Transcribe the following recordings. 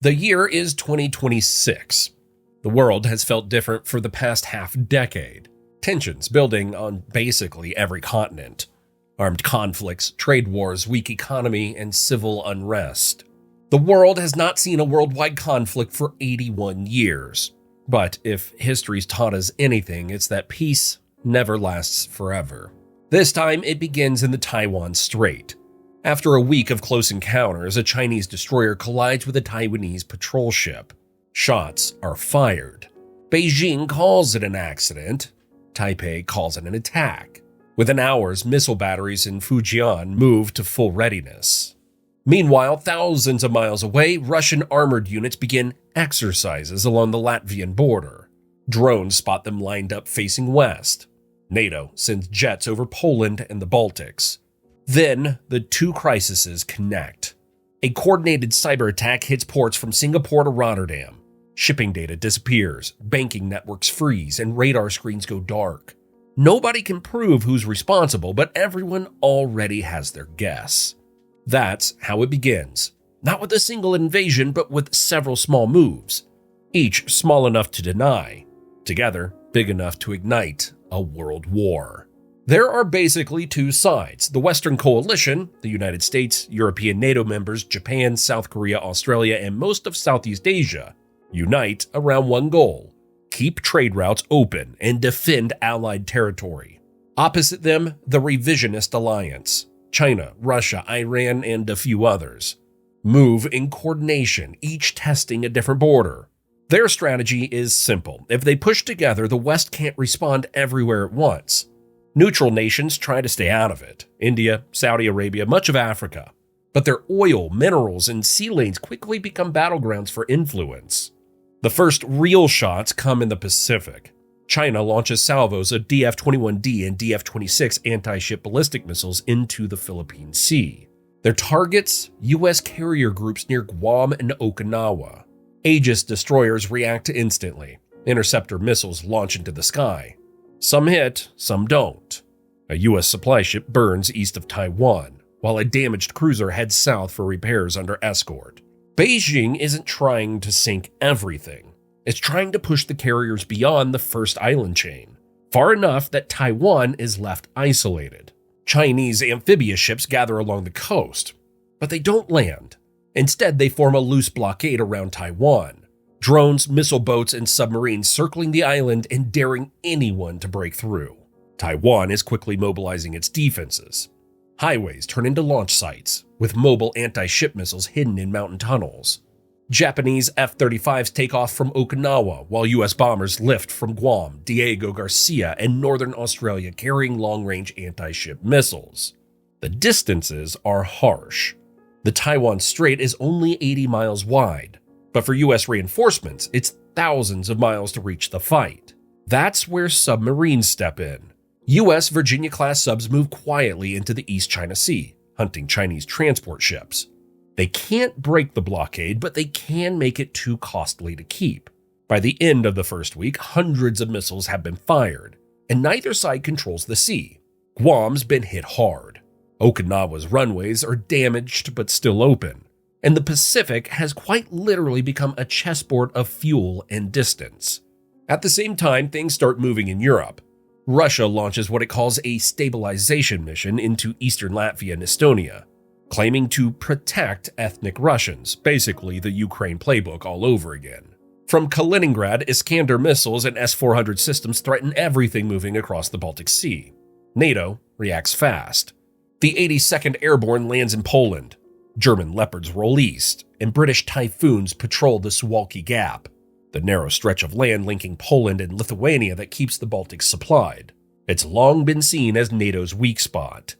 The year is 2026. The world has felt different for the past half decade. Tensions building on basically every continent. Armed conflicts, trade wars, weak economy, and civil unrest. The world has not seen a worldwide conflict for 81 years. But if history's taught us anything, it's that peace never lasts forever. This time, it begins in the Taiwan Strait. After a week of close encounters, a Chinese destroyer collides with a Taiwanese patrol ship. Shots are fired. Beijing calls it an accident. Taipei calls it an attack. Within hours, missile batteries in Fujian move to full readiness. Meanwhile, thousands of miles away, Russian armored units begin exercises along the Latvian border. Drones spot them lined up facing west. NATO sends jets over Poland and the Baltics. Then, the two crises connect. A coordinated cyber attack hits ports from Singapore to Rotterdam. Shipping data disappears, banking networks freeze, and radar screens go dark. Nobody can prove who's responsible, but everyone already has their guess. That's how it begins. Not with a single invasion, but with several small moves. Each small enough to deny. Together, big enough to ignite a world war. There are basically two sides. The Western coalition, the United States, European NATO members, Japan, South Korea, Australia, and most of Southeast Asia, unite around one goal: keep trade routes open and defend allied territory. Opposite them, the revisionist alliance: China, Russia, Iran, and a few others. Move in coordination, each testing a different border. Their strategy is simple. If they push together, the West can't respond everywhere at once. Neutral nations try to stay out of it: India, Saudi Arabia, much of Africa. But their oil, minerals, and sea lanes quickly become battlegrounds for influence. The first real shots come in the Pacific. China launches salvos of DF-21D and DF-26 anti-ship ballistic missiles into the Philippine Sea. Their targets: U.S. carrier groups near Guam and Okinawa. Aegis destroyers react instantly. Interceptor missiles launch into the sky. Some hit, some don't. A U.S. supply ship burns east of Taiwan, while a damaged cruiser heads south for repairs under escort. Beijing isn't trying to sink everything. It's trying to push the carriers beyond the first island chain, far enough that Taiwan is left isolated. Chinese amphibious ships gather along the coast, but they don't land. Instead, they form a loose blockade around Taiwan. Drones, missile boats, and submarines circling the island and daring anyone to break through. Taiwan is quickly mobilizing its defenses. Highways turn into launch sites, with mobile anti-ship missiles hidden in mountain tunnels. Japanese F-35s take off from Okinawa, while U.S. bombers lift from Guam, Diego Garcia, and northern Australia carrying long-range anti-ship missiles. The distances are harsh. The Taiwan Strait is only 80 miles wide, but for U.S. reinforcements, it's thousands of miles to reach the fight. That's where submarines step in. U.S. Virginia-class subs move quietly into the East China Sea, hunting Chinese transport ships. They can't break the blockade, but they can make it too costly to keep. By the end of the first week, hundreds of missiles have been fired, and neither side controls the sea. Guam's been hit hard. Okinawa's runways are damaged but still open, and the Pacific has quite literally become a chessboard of fuel and distance. At the same time, things start moving in Europe. Russia launches what it calls a stabilization mission into eastern Latvia and Estonia, claiming to protect ethnic Russians, basically the Ukraine playbook all over again. From Kaliningrad, Iskander missiles and S-400 systems threaten everything moving across the Baltic Sea. NATO reacts fast. The 82nd Airborne lands in Poland. German Leopards roll east, and British Typhoons patrol the Suwalki Gap, the narrow stretch of land linking Poland and Lithuania that keeps the Baltics supplied. It's long been seen as NATO's weak spot.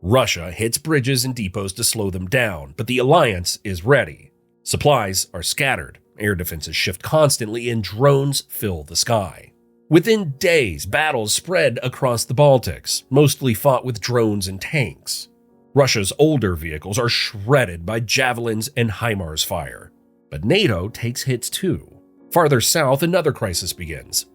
Russia hits bridges and depots to slow them down, but the alliance is ready. Supplies are scattered, air defenses shift constantly, and drones fill the sky. Within days, battles spread across the Baltics, mostly fought with drones and tanks. Russia's older vehicles are shredded by javelins and HIMARS fire, but NATO takes hits too. Farther south, another crisis begins.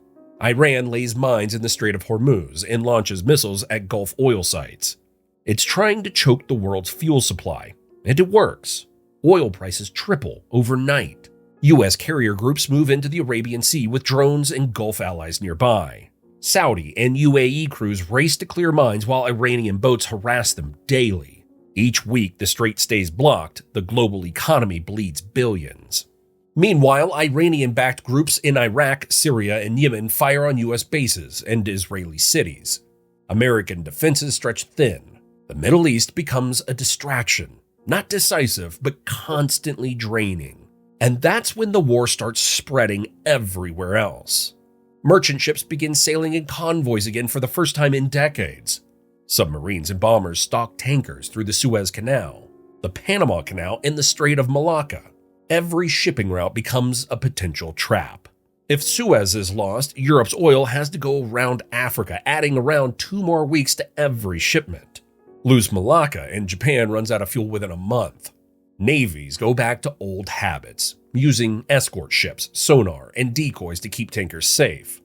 Iran lays mines in the Strait of Hormuz and launches missiles at Gulf oil sites. It's trying to choke the world's fuel supply, and it works. Oil prices triple overnight. U.S. carrier groups move into the Arabian Sea with drones and Gulf allies nearby. Saudi and UAE crews race to clear mines while Iranian boats harass them daily. Each week the strait stays blocked, the global economy bleeds billions. Meanwhile, Iranian-backed groups in Iraq, Syria, and Yemen fire on U.S. bases and Israeli cities. American defenses stretch thin. The Middle East becomes a distraction, not decisive, but constantly draining. And that's when the war starts spreading everywhere else. Merchant ships begin sailing in convoys again for the first time in decades. Submarines and bombers stalk tankers through the Suez Canal, the Panama Canal, and the Strait of Malacca. Every shipping route becomes a potential trap. If Suez is lost, Europe's oil has to go around Africa, adding around 2 more weeks to every shipment. Lose Malacca, and Japan runs out of fuel within a month. Navies go back to old habits, using escort ships, sonar, and decoys to keep tankers safe.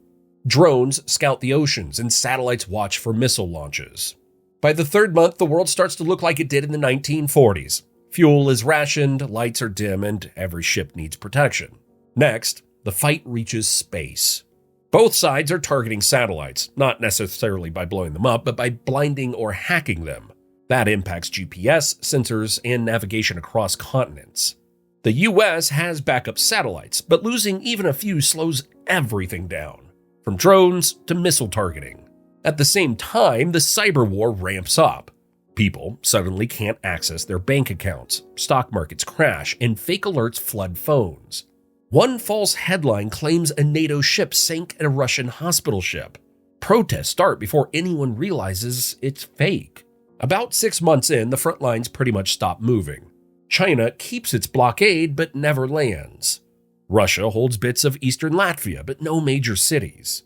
Drones scout the oceans, and satellites watch for missile launches. By the 3rd month, the world starts to look like it did in the 1940s. Fuel is rationed, lights are dim, and every ship needs protection. Next, the fight reaches space. Both sides are targeting satellites, not necessarily by blowing them up, but by blinding or hacking them. That impacts GPS, sensors, and navigation across continents. The US has backup satellites, but losing even a few slows everything down, from drones to missile targeting. At the same time, the cyber war ramps up. People suddenly can't access their bank accounts, stock markets crash, and fake alerts flood phones. One false headline claims a NATO ship sank a Russian hospital ship. Protests start before anyone realizes it's fake. About 6 months in, the front lines pretty much stop moving. China keeps its blockade but never lands. Russia holds bits of eastern Latvia but no major cities.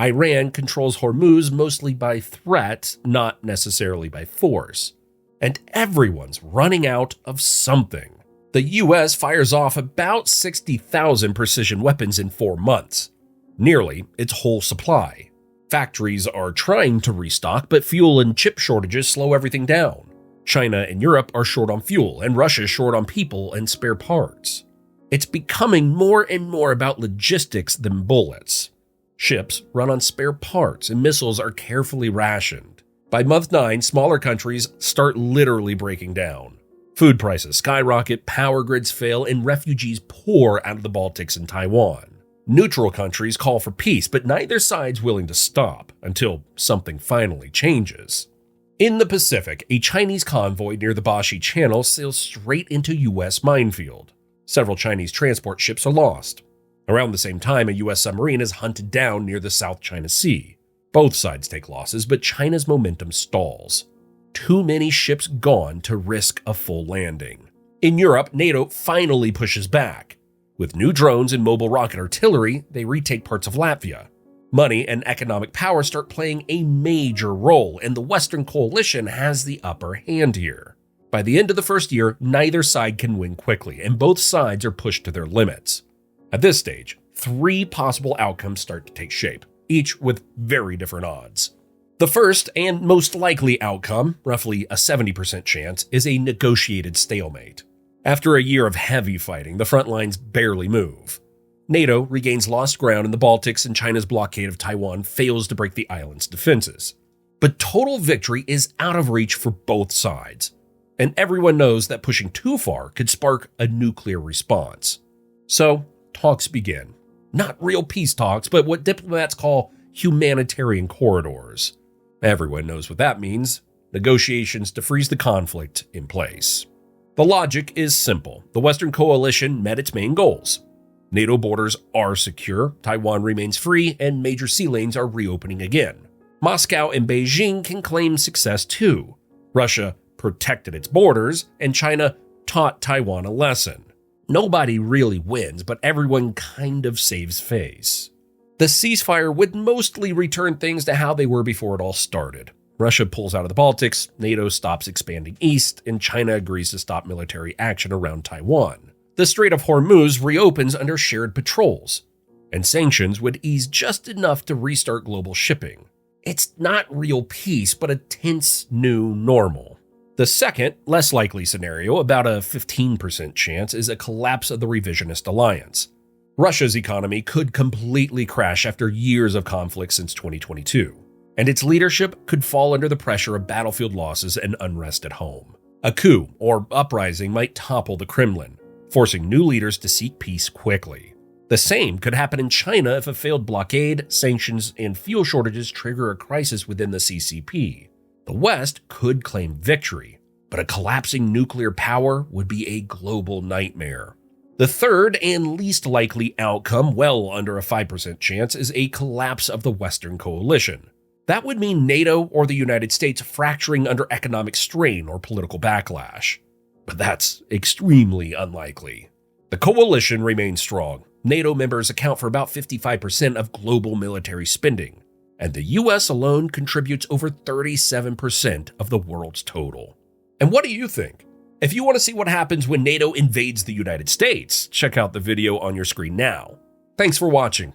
Iran controls Hormuz mostly by threat, not necessarily by force. And everyone's running out of something. The US fires off about 60,000 precision weapons in 4 months, nearly its whole supply. Factories are trying to restock, but fuel and chip shortages slow everything down. China and Europe are short on fuel, and Russia is short on people and spare parts. It's becoming more and more about logistics than bullets. Ships run on spare parts, and missiles are carefully rationed. By month 9, smaller countries start literally breaking down. Food prices skyrocket, power grids fail, and refugees pour out of the Baltics and Taiwan. Neutral countries call for peace, but neither side's willing to stop until something finally changes. In the Pacific, a Chinese convoy near the Bashi Channel sails straight into U.S. minefield. Several Chinese transport ships are lost. Around the same time, a U.S. submarine is hunted down near the South China Sea. Both sides take losses, but China's momentum stalls. Too many ships gone to risk a full landing. In Europe, NATO finally pushes back. With new drones and mobile rocket artillery, they retake parts of Latvia. Money and economic power start playing a major role, and the Western coalition has the upper hand here. By the end of the first year, neither side can win quickly, and both sides are pushed to their limits. At this stage, 3 possible outcomes start to take shape, each with very different odds. The first and most likely outcome, roughly a 70% chance, is a negotiated stalemate. After a year of heavy fighting, the front lines barely move. NATO regains lost ground in the Baltics, and China's blockade of Taiwan fails to break the island's defenses. But total victory is out of reach for both sides, and everyone knows that pushing too far could spark a nuclear response. So, talks begin. Not real peace talks, but what diplomats call humanitarian corridors. Everyone knows what that means. Negotiations to freeze the conflict in place. The logic is simple. The Western coalition met its main goals. NATO borders are secure, Taiwan remains free, and major sea lanes are reopening again. Moscow and Beijing can claim success too. Russia protected its borders, and China taught Taiwan a lesson. Nobody really wins, but everyone kind of saves face. The ceasefire would mostly return things to how they were before it all started. Russia pulls out of the Baltics, NATO stops expanding east, and China agrees to stop military action around Taiwan. The Strait of Hormuz reopens under shared patrols, and sanctions would ease just enough to restart global shipping. It's not real peace, but a tense new normal. The second, less likely scenario, about a 15% chance, is a collapse of the revisionist alliance. Russia's economy could completely crash after years of conflict since 2022, and its leadership could fall under the pressure of battlefield losses and unrest at home. A coup or uprising might topple the Kremlin, forcing new leaders to seek peace quickly. The same could happen in China if a failed blockade, sanctions, and fuel shortages trigger a crisis within the CCP. The West could claim victory, but a collapsing nuclear power would be a global nightmare. The third and least likely outcome, well under a 5% chance, is a collapse of the Western coalition. That would mean NATO or the United States fracturing under economic strain or political backlash. But that's extremely unlikely. The coalition remains strong. NATO members account for about 55% of global military spending, and the US alone contributes over 37% of the world's total. And what do you think? If you want to see what happens when NATO invades the United States, check out the video on your screen now. Thanks for watching.